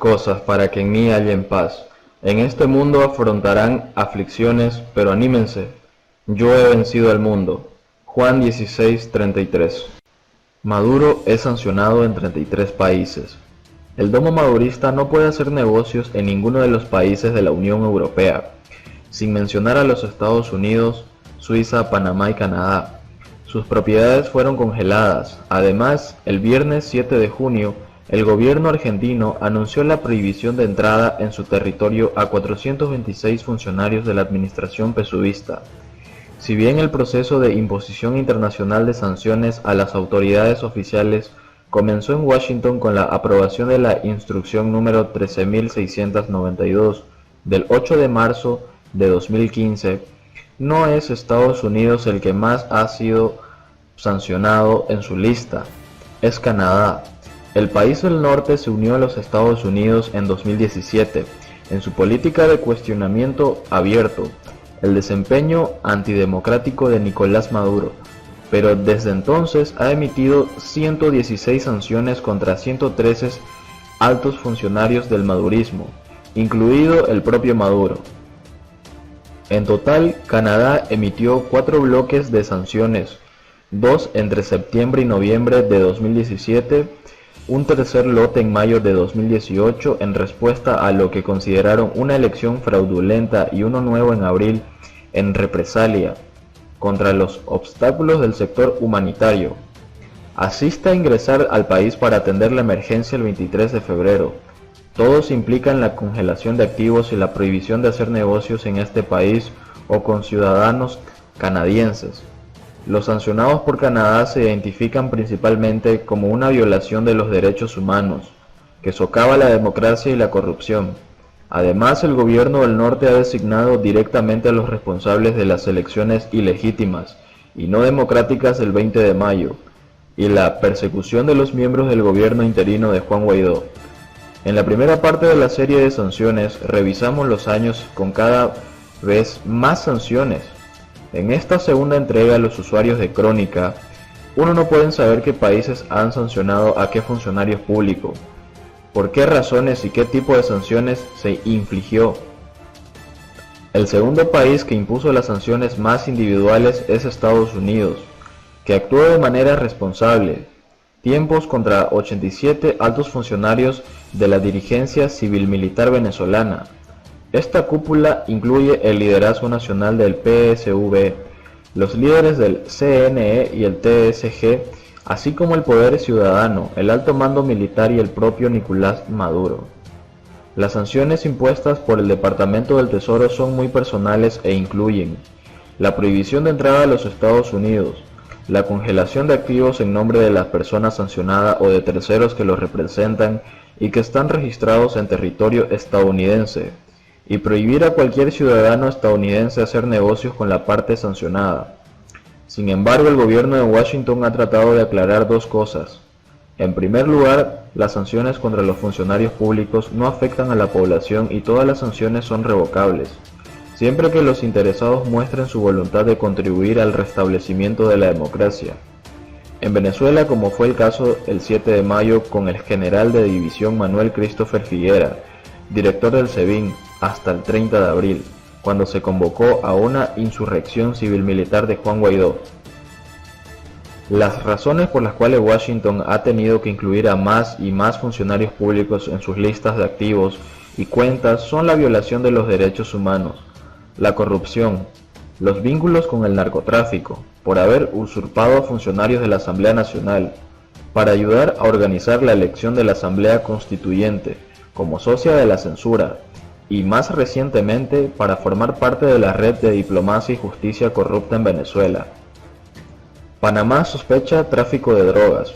cosas para que en mí hallen paz. En este mundo afrontarán aflicciones, pero anímense, yo he vencido al mundo. Juan 16:33. Maduro es sancionado en 33 países. El domo madurista no puede hacer negocios en ninguno de los países de la Unión Europea, sin mencionar a los Estados Unidos, Suiza, Panamá y Canadá. Sus propiedades fueron congeladas. Además, el viernes 7 de junio, el gobierno argentino anunció la prohibición de entrada en su territorio a 426 funcionarios de la administración pesudista. Si bien el proceso de imposición internacional de sanciones a las autoridades oficiales comenzó en Washington con la aprobación de la instrucción número 13.692 del 8 de marzo de 2015, no es Estados Unidos el que más ha sido sancionado en su lista, es Canadá. El país del norte se unió a los Estados Unidos en 2017 en su política de cuestionamiento abierto, el desempeño antidemocrático de Nicolás Maduro, pero desde entonces ha emitido 116 sanciones contra 113 altos funcionarios del madurismo, incluido el propio Maduro. En total, Canadá emitió 4 bloques de sanciones, 2 entre septiembre y noviembre de 2017, un tercer lote en mayo de 2018 en respuesta a lo que consideraron una elección fraudulenta y uno nuevo en abril en represalia contra los obstáculos del sector humanitario. Asiste a ingresar al país para atender la emergencia el 23 de febrero. Todos implican la congelación de activos y la prohibición de hacer negocios en este país o con ciudadanos canadienses. Los sancionados por Canadá se identifican principalmente como una violación de los derechos humanos, que socava la democracia y la corrupción. Además, el gobierno del norte ha designado directamente a los responsables de las elecciones ilegítimas y no democráticas del 20 de mayo, y la persecución de los miembros del gobierno interino de Juan Guaidó. En la primera parte de la serie de sanciones, revisamos los años con cada vez más sanciones. En esta segunda entrega, los usuarios de Crónica, uno no pueden saber qué países han sancionado a qué funcionarios públicos, por qué razones y qué tipo de sanciones se infligió. El segundo país que impuso las sanciones más individuales es Estados Unidos, que actuó de manera responsable. Tiempos contra 87 altos funcionarios de la dirigencia civil-militar venezolana. Esta cúpula incluye el liderazgo nacional del PSV, los líderes del CNE y el TSG, así como el poder ciudadano, el alto mando militar y el propio Nicolás Maduro. Las sanciones impuestas por el Departamento del Tesoro son muy personales e incluyen la prohibición de entrada a los Estados Unidos, la congelación de activos en nombre de la persona sancionada o de terceros que los representan y que están registrados en territorio estadounidense, y prohibir a cualquier ciudadano estadounidense hacer negocios con la parte sancionada. Sin embargo, el gobierno de Washington ha tratado de aclarar dos cosas. En primer lugar, las sanciones contra los funcionarios públicos no afectan a la población y todas las sanciones son revocables, siempre que los interesados muestren su voluntad de contribuir al restablecimiento de la democracia. En Venezuela, como fue el caso el 7 de mayo con el general de división Manuel Christopher Figuera, director del SEBIN, hasta el 30 de abril, cuando se convocó a una insurrección civil-militar de Juan Guaidó. Las razones por las cuales Washington ha tenido que incluir a más y más funcionarios públicos en sus listas de activos y cuentas son la violación de los derechos humanos, la corrupción, los vínculos con el narcotráfico, por haber usurpado a funcionarios de la Asamblea Nacional, para ayudar a organizar la elección de la Asamblea Constituyente, como socia de la censura, y más recientemente para formar parte de la red de diplomacia y justicia corrupta en Venezuela. Panamá sospecha tráfico de drogas.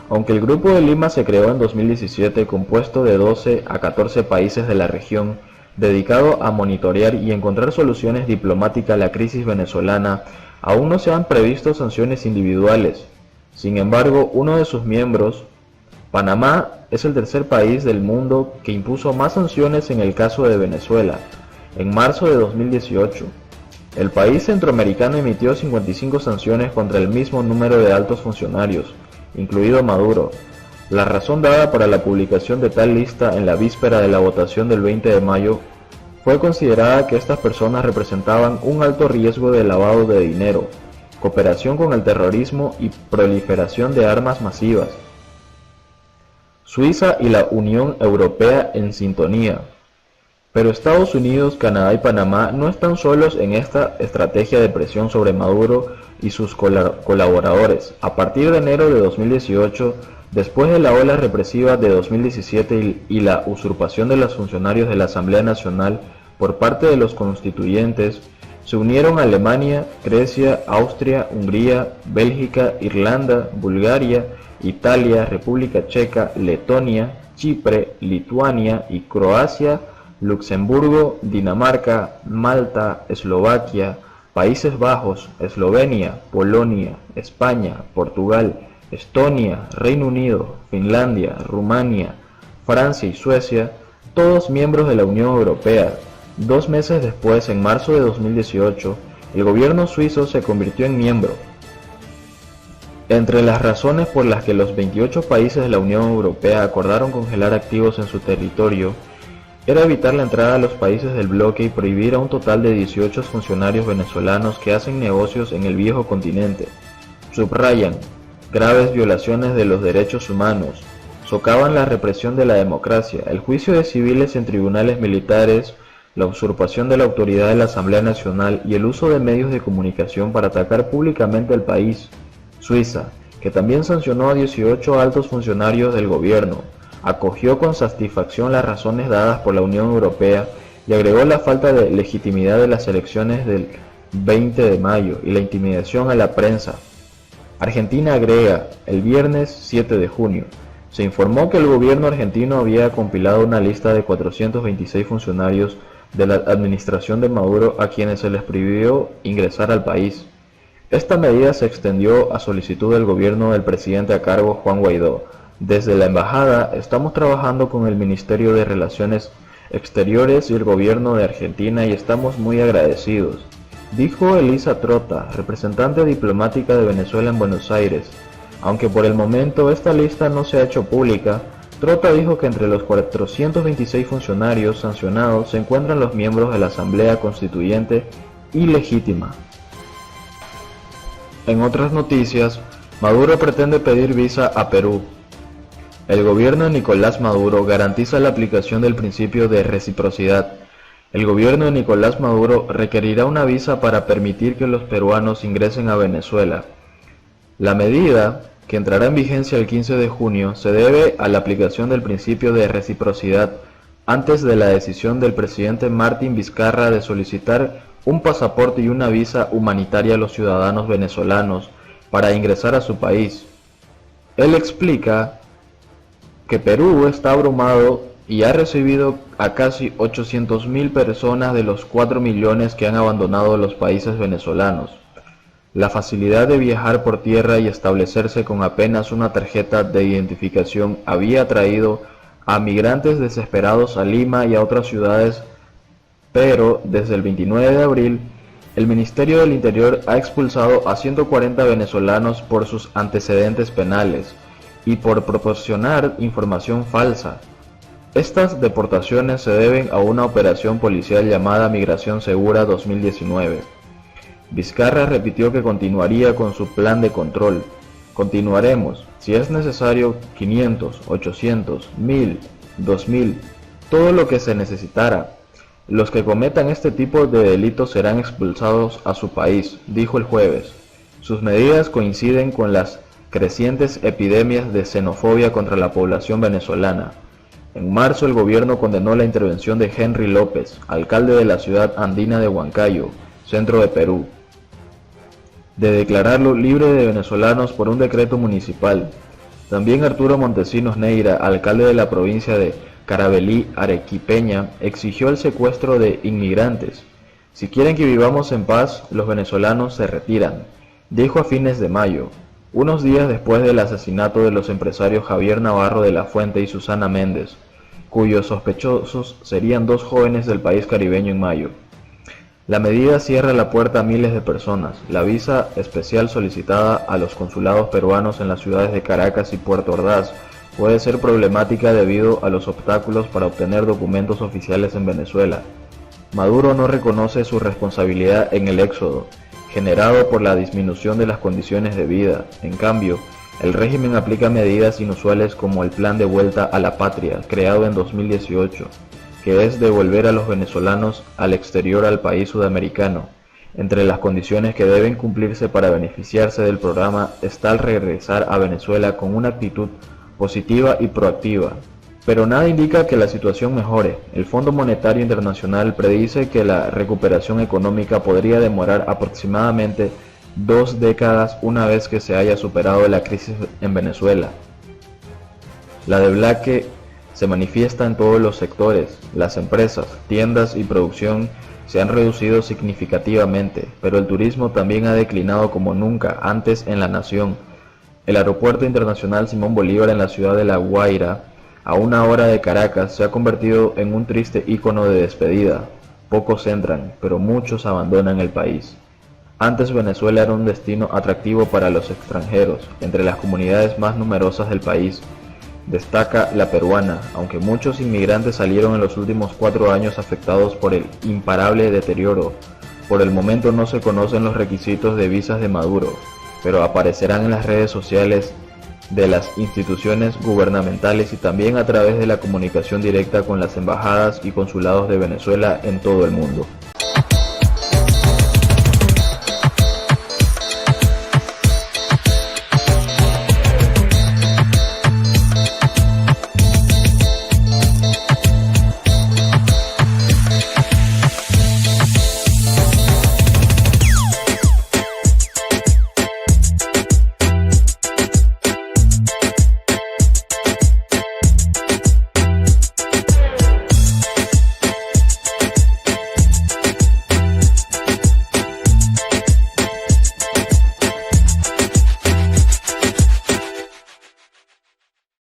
Aunque el Grupo de Lima se creó en 2017 compuesto de 12 a 14 países de la región, dedicado a monitorear y encontrar soluciones diplomáticas a la crisis venezolana, aún no se han previsto sanciones individuales. Sin embargo, uno de sus miembros, Panamá, es el tercer país del mundo que impuso más sanciones en el caso de Venezuela, en marzo de 2018. El país centroamericano emitió 55 sanciones contra el mismo número de altos funcionarios, incluido Maduro. La razón dada para la publicación de tal lista en la víspera de la votación del 20 de mayo fue considerada que estas personas representaban un alto riesgo de lavado de dinero, cooperación con el terrorismo y proliferación de armas masivas. Suiza y la Unión Europea en sintonía. Pero Estados Unidos, Canadá y Panamá no están solos en esta estrategia de presión sobre Maduro y sus colaboradores. A partir de enero de 2018, después de la ola represiva de 2017 y la usurpación de los funcionarios de la Asamblea Nacional por parte de los constituyentes, se unieron Alemania, Grecia, Austria, Hungría, Bélgica, Irlanda, Bulgaria, Italia, República Checa, Letonia, Chipre, Lituania y Croacia, Luxemburgo, Dinamarca, Malta, Eslovaquia, Países Bajos, Eslovenia, Polonia, España, Portugal, Estonia, Reino Unido, Finlandia, Rumania, Francia y Suecia, todos miembros de la Unión Europea. 2 meses después, en marzo de 2018, el gobierno suizo se convirtió en miembro. Entre las razones por las que los 28 países de la Unión Europea acordaron congelar activos en su territorio era evitar la entrada a los países del bloque y prohibir a un total de 18 funcionarios venezolanos que hacen negocios en el viejo continente. Subrayan graves violaciones de los derechos humanos, socavan la represión de la democracia, el juicio de civiles en tribunales militares, la usurpación de la autoridad de la Asamblea Nacional y el uso de medios de comunicación para atacar públicamente al país. Suiza, que también sancionó a 18 altos funcionarios del gobierno, acogió con satisfacción las razones dadas por la Unión Europea y agregó la falta de legitimidad de las elecciones del 20 de mayo y la intimidación a la prensa. Argentina agrega, el viernes 7 de junio, se informó que el gobierno argentino había compilado una lista de 426 funcionarios de la administración de Maduro a quienes se les prohibió ingresar al país. Esta medida se extendió a solicitud del gobierno del presidente a cargo Juan Guaidó. Desde la embajada estamos trabajando con el Ministerio de Relaciones Exteriores y el gobierno de Argentina y estamos muy agradecidos, dijo Elisa Trota, representante diplomática de Venezuela en Buenos Aires. Aunque por el momento esta lista no se ha hecho pública, Trota dijo que entre los 426 funcionarios sancionados se encuentran los miembros de la Asamblea Constituyente ilegítima. En otras noticias, Maduro pretende pedir visa a Perú. El gobierno de Nicolás Maduro garantiza la aplicación del principio de reciprocidad. El gobierno de Nicolás Maduro requerirá una visa para permitir que los peruanos ingresen a Venezuela. La medida, que entrará en vigencia el 15 de junio, se debe a la aplicación del principio de reciprocidad antes de la decisión del presidente Martín Vizcarra de solicitar un pasaporte y una visa humanitaria a los ciudadanos venezolanos para ingresar a su país. Él explica que Perú está abrumado y ha recibido a casi 800.000 personas de los 4 millones que han abandonado los países venezolanos. La facilidad de viajar por tierra y establecerse con apenas una tarjeta de identificación había atraído a migrantes desesperados a Lima y a otras ciudades, pero desde el 29 de abril, el Ministerio del Interior ha expulsado a 140 venezolanos por sus antecedentes penales y por proporcionar información falsa. Estas deportaciones se deben a una operación policial llamada Migración Segura 2019. Vizcarra repitió que continuaría con su plan de control. Continuaremos, si es necesario, 500, 800, 1000, 2000, todo lo que se necesitara. Los que cometan este tipo de delitos serán expulsados a su país, dijo el jueves. Sus medidas coinciden con las crecientes epidemias de xenofobia contra la población venezolana. En marzo el gobierno condenó la intervención de Henry López, alcalde de la ciudad andina de Huancayo, centro de Perú, de declararlo libre de venezolanos por un decreto municipal. También Arturo Montesinos Neira, alcalde de la provincia de Carabalí Arequipeña, exigió el secuestro de inmigrantes. Si quieren que vivamos en paz, los venezolanos se retiran, dijo a fines de mayo, unos días después del asesinato de los empresarios Javier Navarro de la Fuente y Susana Méndez, cuyos sospechosos serían 2 jóvenes del país caribeño en mayo. La medida cierra la puerta a miles de personas. La visa especial solicitada a los consulados peruanos en las ciudades de Caracas y Puerto Ordaz puede ser problemática debido a los obstáculos para obtener documentos oficiales en Venezuela. Maduro no reconoce su responsabilidad en el éxodo, generado por la disminución de las condiciones de vida. En cambio, el régimen aplica medidas inusuales como el Plan de Vuelta a la Patria, creado en 2018, que es devolver a los venezolanos al exterior al país sudamericano. Entre las condiciones que deben cumplirse para beneficiarse del programa está el regresar a Venezuela con una actitud positiva y proactiva. Pero nada indica que la situación mejore. El Fondo Monetario Internacional predice que la recuperación económica podría demorar aproximadamente 2 décadas una vez que se haya superado la crisis en Venezuela. La deblaque se manifiesta en todos los sectores. Las empresas, tiendas y producción se han reducido significativamente, pero el turismo también ha declinado como nunca antes en la nación. El Aeropuerto Internacional Simón Bolívar en la ciudad de La Guaira, a 1 hora de Caracas, se ha convertido en un triste ícono de despedida. Pocos entran, pero muchos abandonan el país. Antes Venezuela era un destino atractivo para los extranjeros, entre las comunidades más numerosas del país. Destaca la peruana, aunque muchos inmigrantes salieron en los últimos 4 años afectados por el imparable deterioro. Por el momento no se conocen los requisitos de visas de Maduro, pero aparecerán en las redes sociales de las instituciones gubernamentales y también a través de la comunicación directa con las embajadas y consulados de Venezuela en todo el mundo.